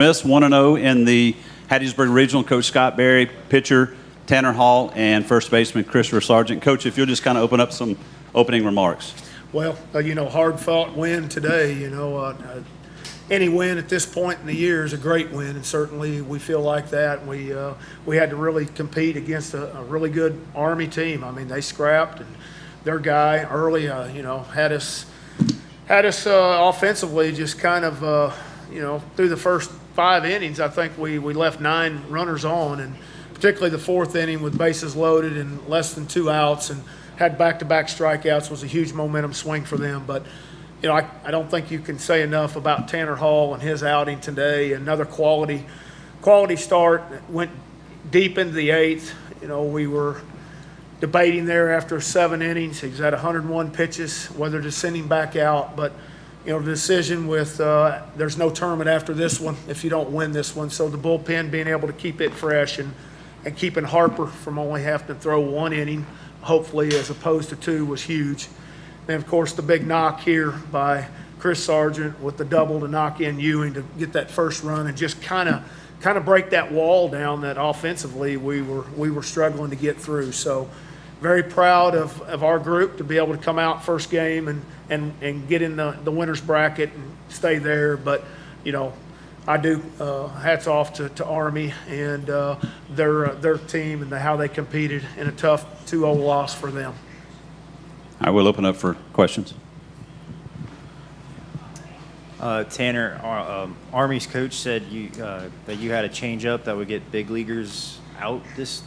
Miss 1-0 in the Hattiesburg Regional. Coach Scott Berry, pitcher Tanner Hall, and first baseman Christopher Sargent. Coach, if you'll just kind of open up some opening remarks. Well, hard-fought win today. Any win at this point in the year is a great win, and certainly we feel like that. We had to really compete against a really good Army team. I mean, they scrapped, and their guy early, had us offensively just kind of, through the first 5 innings, I think we left 9 runners on, and particularly the 4th inning with bases loaded and less than 2 outs and had back-to-back strikeouts was a huge momentum swing for them. But, I don't think you can say enough about Tanner Hall and his outing today. Another quality start. Went deep into the 8th. We were debating there after 7 innings. He's had 101 pitches, whether to send him back out. But, the decision with there's no tournament after this one if you don't win this one. So the bullpen being able to keep it fresh and keeping Harper from only having to throw 1 inning, hopefully, as opposed to 2, was huge. And, of course, the big knock here by Chris Sargent with the double to knock in Ewing to get that first run and just kind of break that wall down that offensively we were struggling to get through. So very proud of our group to be able to come out first game and get in the winner's bracket and stay there. But, I do hats off to Army and their team and how they competed in a tough 2-0 loss for them. I will open up for questions. Tanner, Army's coach said that you had a changeup that would get big leaguers out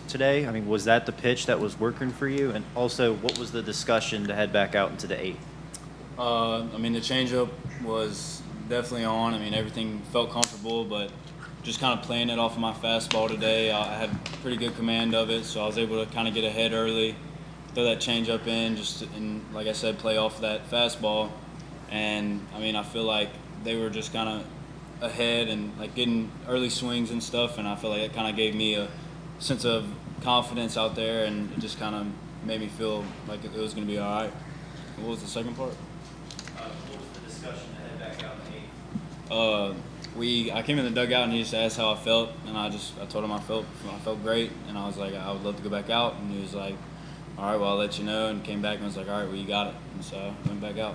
today. I mean, was that the pitch that was working for you? And also, what was the discussion to head back out into the 8th? The changeup was definitely on. Everything felt comfortable, but just kind of playing it off of my fastball today. I had pretty good command of it, so I was able to kind of get ahead early, throw that changeup in, and like I said, play off that fastball. And I feel like they were just kind of ahead and like getting early swings and stuff, and I feel like it kind of gave me a sense of confidence out there, and it just kind of made me feel like it was going to be all right. What was the second part? What was the discussion to head back out in the 8th? I came in the dugout and he just asked how I felt, and I told him I felt great, and I was like, I would love to go back out, and he was like, all right, well, I'll let you know, and came back and was like, all right, well, you got it, and so I went back out.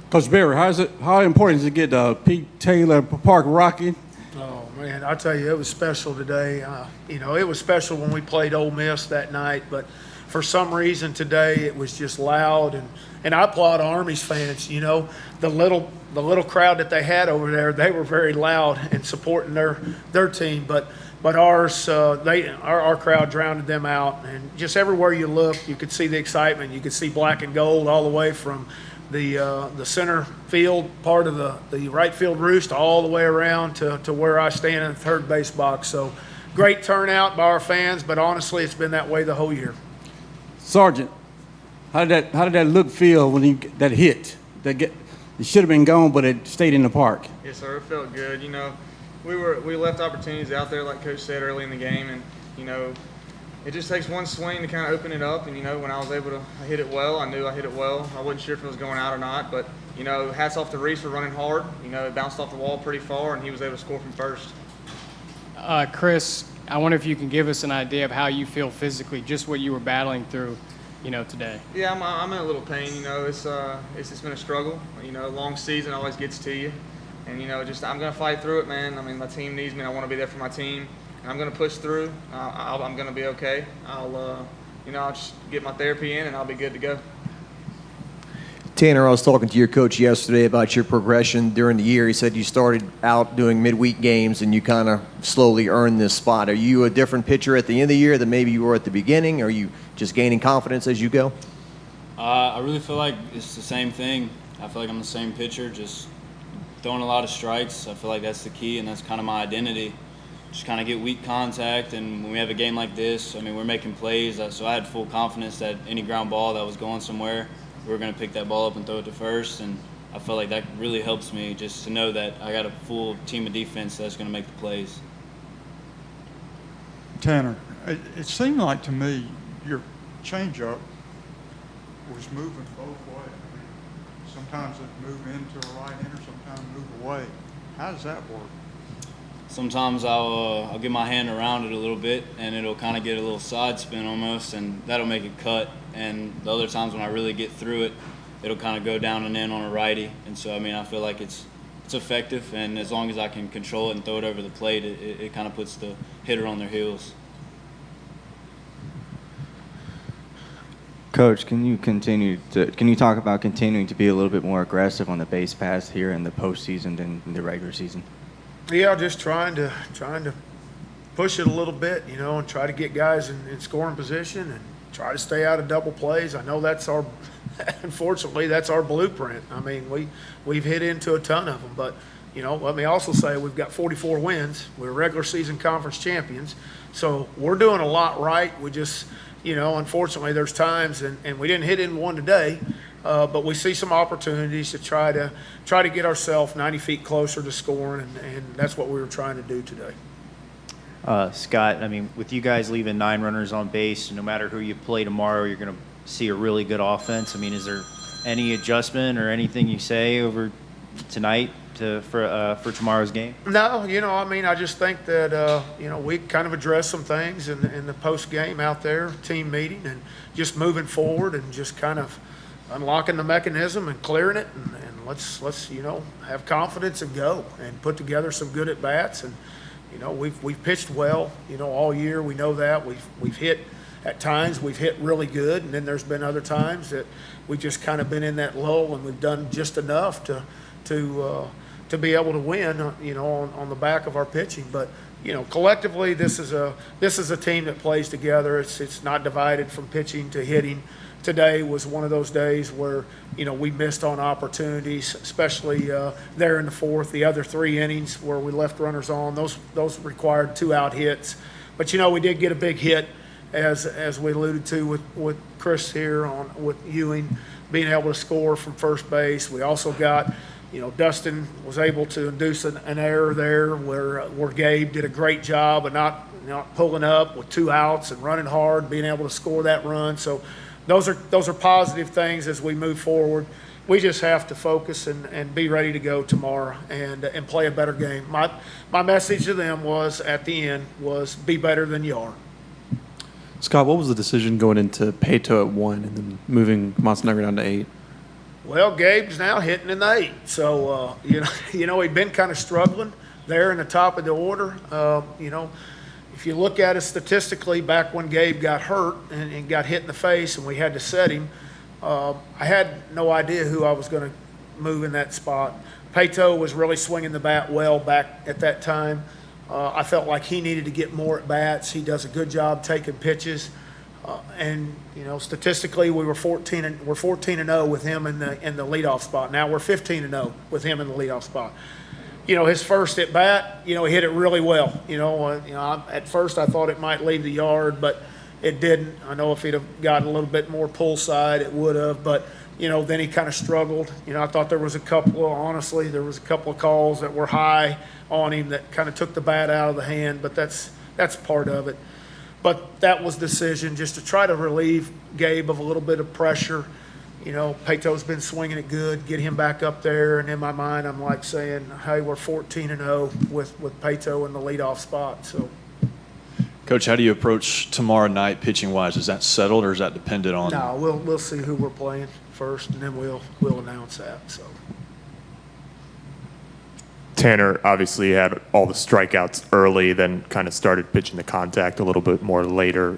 Coach Berry, how important is it to get Pete Taylor Park rocking? Oh, man, I tell you, it was special today. It was special when we played Ole Miss that night, but for some reason today it was just loud, and I applaud Army's fans. The little crowd that they had over there, they were very loud and supporting their team, but ours, our crowd drowned them out, and just everywhere you look, you could see the excitement. You could see black and gold all the way from the center field part of the right field roost all the way around to where I stand in the third base box. So great turnout by our fans, but honestly, it's been that way the whole year. Sargent, how did that feel when that hit? It should have been gone, but it stayed in the park. Yes, sir. It felt good. We left opportunities out there, like Coach said early in the game, and it just takes one swing to kind of open it up. And when I was able to hit it well, I knew I hit it well. I wasn't sure if it was going out or not, but hats off to Reese for running hard. It bounced off the wall pretty far, and he was able to score from first. Chris, I wonder if you can give us an idea of how you feel physically, just what you were battling through, today. Yeah, I'm in a little pain. It's been a struggle. Long season always gets to you, and I'm gonna fight through it, man. My team needs me. I want to be there for my team, and I'm gonna push through. I'm gonna be okay. I'll just get my therapy in, and I'll be good to go. Tanner, I was talking to your coach yesterday about your progression during the year. He said you started out doing midweek games and you kind of slowly earned this spot. Are you a different pitcher at the end of the year than maybe you were at the beginning? Or are you just gaining confidence as you go? I really feel like it's the same thing. I feel like I'm the same pitcher, just throwing a lot of strikes. I feel like that's the key, and that's kind of my identity. Just kind of get weak contact, and when we have a game like this, we're making plays. So I had full confidence that any ground ball that was going somewhere, we were going to pick that ball up and throw it to first, and I feel like that really helps me just to know that I got a full team of defense that's going to make the plays. Tanner, it seemed like to me your changeup was moving both ways. Sometimes it moved into a right-hander, sometimes move away. How does that work? Sometimes I'll get my hand around it a little bit, and it'll kind of get a little side spin almost, and that'll make it cut. And the other times when I really get through it, it'll kind of go down and in on a righty. And so, I mean, I feel like it's effective, and as long as I can control it and throw it over the plate, it kind of puts the hitter on their heels. Coach, can you talk about continuing to be a little bit more aggressive on the base pass here in the postseason than in the regular season? Yeah, just trying to push it a little bit, you know, and try to get guys in scoring position and try to stay out of double plays. I know that's unfortunately, that's our blueprint. I mean, we've hit into a ton of them, but, you know, let me also say we've got 44 wins. We're regular season conference champions, so we're doing a lot right. We just, you know, unfortunately, there's times, and we didn't hit in one today, but we see some opportunities to try to get ourselves 90 feet closer to scoring, and that's what we were trying to do today. Scott, I mean, with you guys leaving 9 runners on base, no matter who you play tomorrow, you're going to see a really good offense. I mean, is there any adjustment or anything you say over tonight for tomorrow's game? No, you know, I mean, I just think that, you know, we kind of addressed some things in the post game out there, team meeting, and just moving forward and just kind of unlocking the mechanism and clearing it, and let's you know, have confidence and go and put together some good at bats. And you know, we've pitched well, you know, all year. We know that we've hit at times, we've hit really good, and then there's been other times that we just kind of been in that lull, and we've done just enough to be able to win, you know, on the back of our pitching. But you know, collectively, this is a team that plays together. It's not divided from pitching to hitting. Today was one of those days where, you know, we missed on opportunities, especially there in the fourth. The other 3 innings where we left runners on, those required 2-out hits. But you know, we did get a big hit, as we alluded to with Chris here with Ewing being able to score from first base. We also got, you know, Dustin was able to induce an error there where Gabe did a great job of not pulling up with 2 outs and running hard, being able to score that run. So those are positive things as we move forward. We just have to focus and be ready to go tomorrow and play a better game. My message to them was at the end was be better than you are. Scott, what was the decision going into Pato at 1 and then moving Montenegro down to 8? Well, Gabe's now hitting in the 8, so you know he'd been kind of struggling there in the top of the order. You know, if you look at it statistically, back when Gabe got hurt and got hit in the face and we had to set him, I had no idea who I was going to move in that spot. Pato was really swinging the bat well back at that time. I felt like he needed to get more at bats. He does a good job taking pitches, and you know, statistically, we're 14-0 with him in the leadoff spot. Now we're 15-0 with him in the leadoff spot. You know, his first at bat, you know, he hit it really well. You know, at first I thought it might leave the yard, but it didn't. I know if he'd have gotten a little bit more pull side, it would have. But you know, then he kind of struggled. You know, I thought there was a couple of calls that were high on him that kind of took the bat out of the hand, but that's part of it. But that was the decision, just to try to relieve Gabe of a little bit of pressure. You know, Pato's been swinging it good, get him back up there, and in my mind, I'm like saying, hey, we're 14-0 with Pato in the leadoff spot. So, Coach, how do you approach tomorrow night pitching-wise? Is that settled or is that dependent on? No, we'll see who we're playing first, and then we'll announce that. So. Tanner obviously had all the strikeouts early, then kind of started pitching the contact a little bit more later.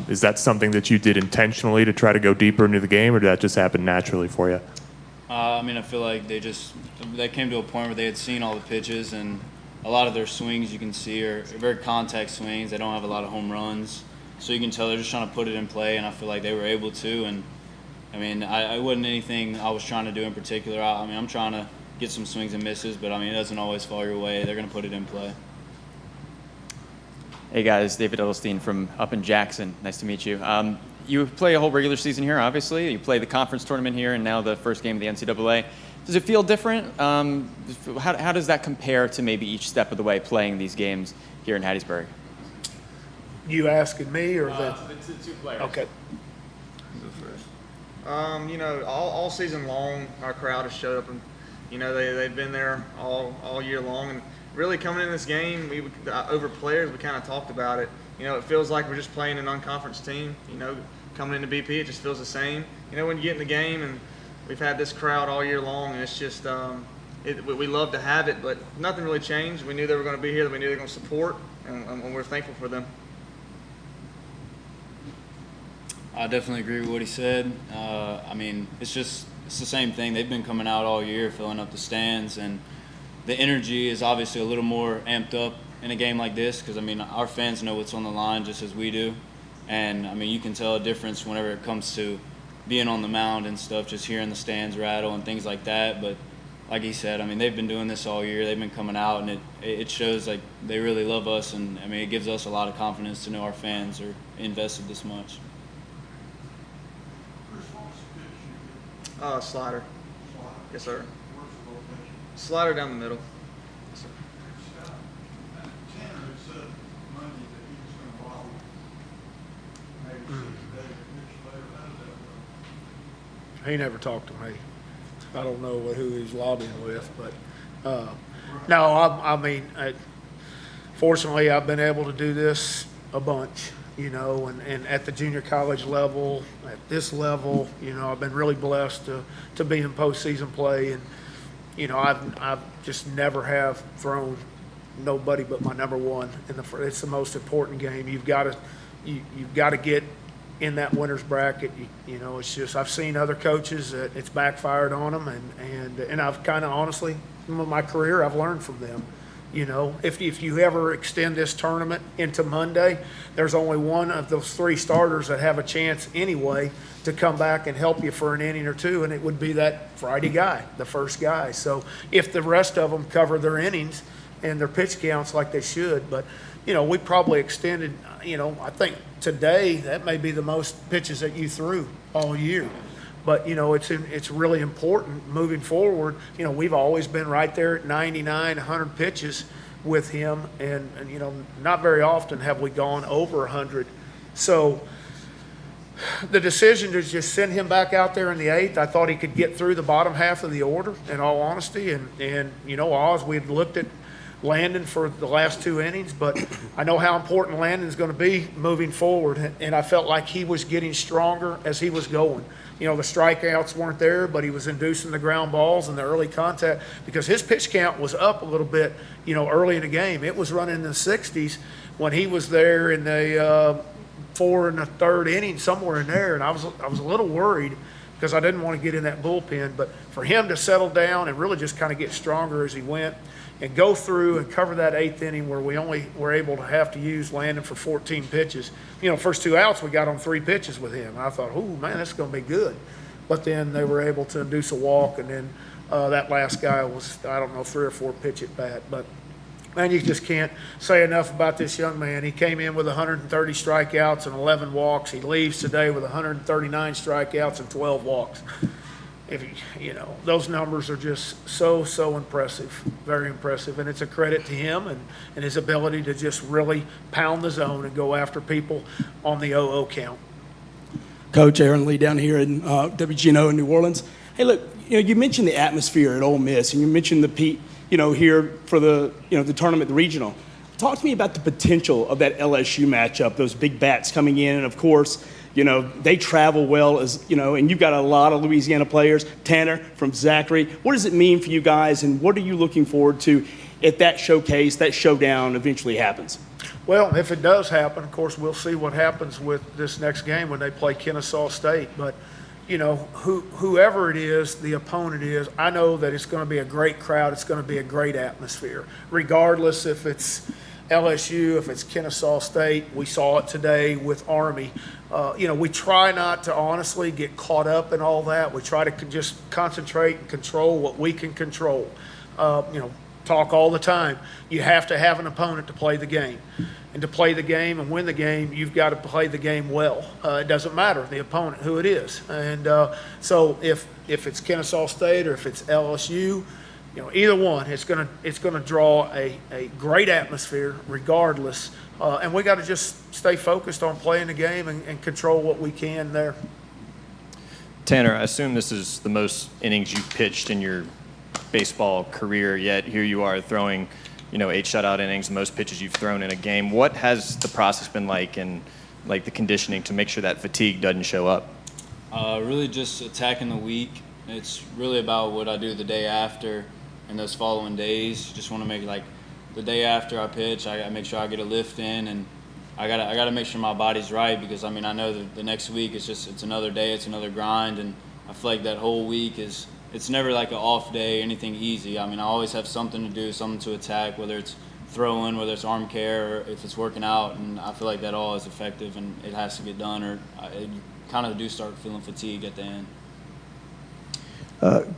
Is that something that you did intentionally to try to go deeper into the game, or did that just happen naturally for you? I mean, I feel like they came to a point where they had seen all the pitches, and a lot of their swings you can see are very contact swings. They don't have a lot of home runs, so you can tell they're just trying to put it in play, and I feel like they were able to. And I mean, I wasn't anything I was trying to do in particular. I mean, I'm trying to get some swings and misses, but I mean, it doesn't always fall your way. They're going to put it in play. Hey guys, David Edelstein from up in Jackson. Nice to meet you. You play a whole regular season here, obviously. You play the conference tournament here, and now the first game of the NCAA. Does it feel different? How does that compare to maybe each step of the way playing these games here in Hattiesburg? You asking me or the two players? Okay. You know, all season long, our crowd has showed up You know, they've been there all year long. And really coming in this game, over players, we kind of talked about it. You know, it feels like we're just playing an unconference team. You know, coming into BP, it just feels the same. You know, when you get in the game, and we've had this crowd all year long, and it's just we love to have it, but nothing really changed. We knew they were going to be here, that we knew they were going to support, and we're thankful for them. I definitely agree with what he said. I mean, it's the same thing. They've been coming out all year, filling up the stands, and the energy is obviously a little more amped up in a game like this because, I mean, our fans know what's on the line just as we do. And, I mean, you can tell a difference whenever it comes to being on the mound and stuff, just hearing the stands rattle and things like that. But like he said, I mean, they've been doing this all year. They've been coming out, and it shows like they really love us. And, I mean, it gives us a lot of confidence to know our fans are invested this much. Slider. Yes, sir. Slider down the middle. Yes, sir. Tanner had said Monday that he was going to follow maybe today, pitch later. How did that go? He never talked to me. I don't know who he's lobbying with, but no, I mean, fortunately, I've been able to do this a bunch, you know, and at the junior college level, at this level, you know, I've been really blessed to be in postseason play, and you know, I've just never have thrown nobody but my number one in it's the most important game. You've got to get in that winner's bracket. You know, it's just, I've seen other coaches that it's backfired on them, and I've kind of honestly, in my career, I've learned from them. You know, if you ever extend this tournament into Monday, there's only one of those three starters that have a chance anyway to come back and help you for an inning or two, and it would be that Friday guy, the first guy. So if the rest of them cover their innings and their pitch counts like they should, but, you know, we probably extended, you know, I think today that may be the most pitches that you threw all year. But, you know, it's really important moving forward. You know, we've always been right there at 99, 100 pitches with him. And, you know, not very often have we gone over 100. So the decision to just send him back out there in the eighth, I thought he could get through the bottom half of the order, in all honesty. And you know, Oz, we had looked at Landon for the last two innings, but I know how important Landon's going to be moving forward. And I felt like he was getting stronger as he was going. You know, the strikeouts weren't there, but he was inducing the ground balls and the early contact because his pitch count was up a little bit, you know, early in the game. It was running in the 60s when he was there in the 4 and the 3rd inning, somewhere in there. And I was a little worried because I didn't want to get in that bullpen. But for him to settle down and really just kind of get stronger as he went and go through and cover that 8th inning where we only were able to have to use Landon for 14 pitches. You know, first 2 outs, we got on 3 pitches with him. And I thought, oh, man, that's going to be good. But then they were able to induce a walk, and then that last guy was, I don't know, 3 or 4 pitch at bat. But, man, you just can't say enough about this young man. He came in with 130 strikeouts and 11 walks. He leaves today with 139 strikeouts and 12 walks. You know, those numbers are just so impressive, very impressive, and it's a credit to him and his ability to just really pound the zone and go after people on the 0-0 count. Coach Aaron Lee down here in WGNO in New Orleans. Hey, look, you know, you mentioned the atmosphere at Ole Miss, and you mentioned the Pete, you know, here for the, you know, the tournament, the regional. Talk to me about the potential of that LSU matchup, those big bats coming in, and of course, you know, they travel well, as you know, and you've got a lot of Louisiana players. Tanner from Zachary. What does it mean for you guys, and what are you looking forward to if that showcase, that showdown eventually happens? Well, if it does happen, of course, we'll see what happens with this next game when they play Kennesaw State. But, you know, whoever it is, the opponent is, I know that it's going to be a great crowd. It's going to be a great atmosphere, regardless if it's LSU, if it's Kennesaw State. We saw it today with Army. You know, we try not to honestly get caught up in all that. We try to just concentrate and control what we can control. You know, talk all the time. You have to have an opponent to play the game. And to play the game and win the game, you've got to play the game well. It doesn't matter the opponent, who it is. And so if it's Kennesaw State or if it's LSU, you know, either one, it's gonna draw a great atmosphere regardless. And we got to just stay focused on playing the game and control what we can there. Tanner, I assume this is the most innings you've pitched in your baseball career, yet here you are throwing, 8 shutout innings, the most pitches you've thrown in a game. What has the process been like and like the conditioning to make sure that fatigue doesn't show up? Really just attacking the week. It's really about what I do the day after and those following days. Just want to make the day after I pitch, I make sure I get a lift in, and I gotta make sure my body's right, because I know that the next week it's another day, it's another grind, and I feel like that whole week it's never like an off day, anything easy. I always have something to do, something to attack, whether it's throwing, whether it's arm care, or if it's working out, and I feel like that all is effective and it has to get done, or you kind of do start feeling fatigue at the end.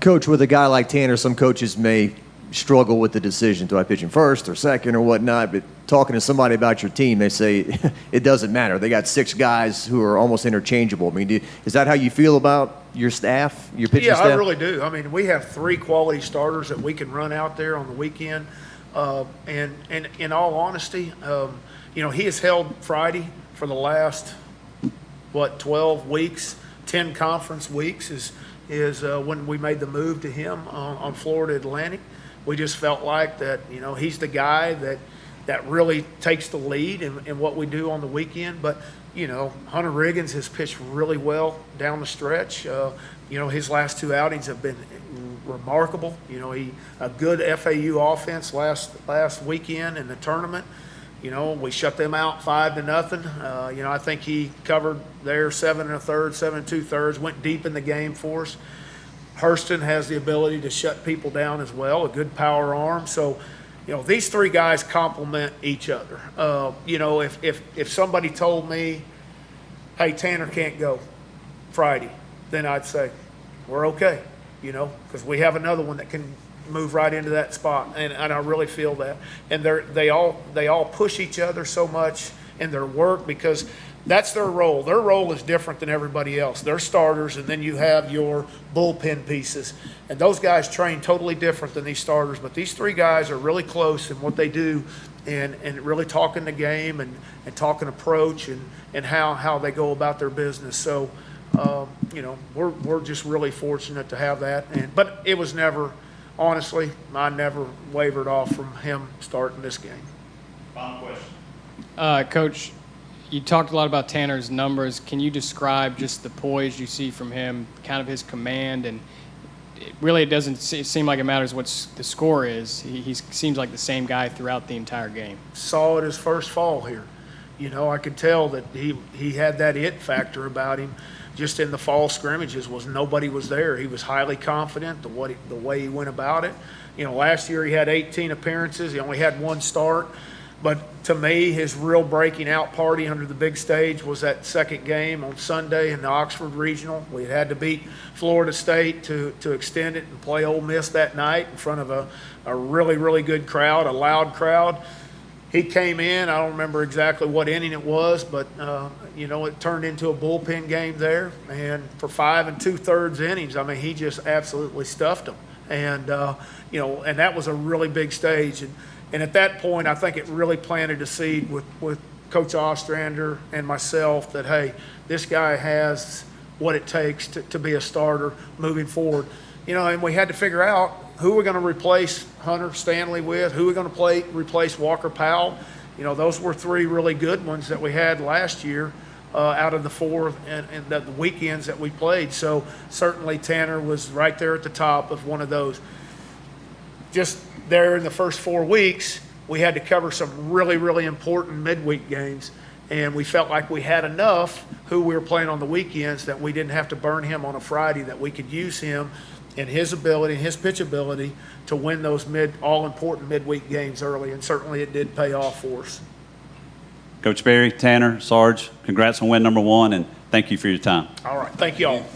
Coach, with a guy like Tanner, some coaches may struggle with the decision, do I pitch him first or second or whatnot, but talking to somebody about your team, they say it doesn't matter. They got 6 guys who are almost interchangeable. Is that how you feel about your staff, your pitching staff? Yeah, I really do. We have 3 quality starters that we can run out there on the weekend. And in all honesty, he has held Friday for the last, 12 weeks, 10 conference weeks is when we made the move to him on Florida Atlantic. We just felt like that, he's the guy that really takes the lead in what we do on the weekend. But, Hunter Riggins has pitched really well down the stretch. His last 2 outings have been remarkable. A good FAU offense last weekend in the tournament. We shut them out 5-0. I think he covered there 7 1/3, 7 2/3, went deep in the game for us. Hurston has the ability to shut people down as well, a good power arm. So, these 3 guys complement each other. If somebody told me, hey, Tanner can't go Friday, then I'd say, we're okay, because we have another one that can move right into that spot, and I really feel that. And they all push each other so much in their work, because that's their role. Their role is different than everybody else. They're starters, and then you have your bullpen pieces. And those guys train totally different than these starters. But these 3 guys are really close in what they do, and really talking the game and talking approach and how they go about their business. So, we're just really fortunate to have that. But it was never, honestly, I never wavered off from him starting this game. Final question. Coach, you talked a lot about Tanner's numbers. Can you describe just the poise you see from him, kind of his command? And it doesn't seem like it matters what the score is. He seems like the same guy throughout the entire game. Saw it his first fall here. I could tell that he had that it factor about him. Just in the fall scrimmages, nobody was there. He was highly confident the way he went about it. Last year he had 18 appearances. He only had 1 start. But to me, his real breaking out party under the big stage was that second game on Sunday in the Oxford Regional. We had to beat Florida State to extend it and play Ole Miss that night in front of a really, really good crowd, a loud crowd. He came in, I don't remember exactly what inning it was, but, it turned into a bullpen game there. And for 5 2/3 innings, he just absolutely stuffed them. And, and that was a really big stage. And at that point, I think it really planted a seed with Coach Ostrander and myself that, hey, this guy has what it takes to be a starter moving forward. And we had to figure out who we're going to replace Hunter Stanley with, who we're going to replace Walker Powell. Those were 3 really good ones that we had last year out of the 4 and the weekends that we played. So certainly Tanner was right there at the top of one of those. Just there in the first 4 weeks, we had to cover some really, really important midweek games, and we felt like we had enough who we were playing on the weekends that we didn't have to burn him on a Friday, that we could use him and his ability, his pitch ability to win those all-important midweek games early, and certainly it did pay off for us. Coach Berry, Tanner, Sarge, congrats on win number 1, and thank you for your time. All right. Thank you all.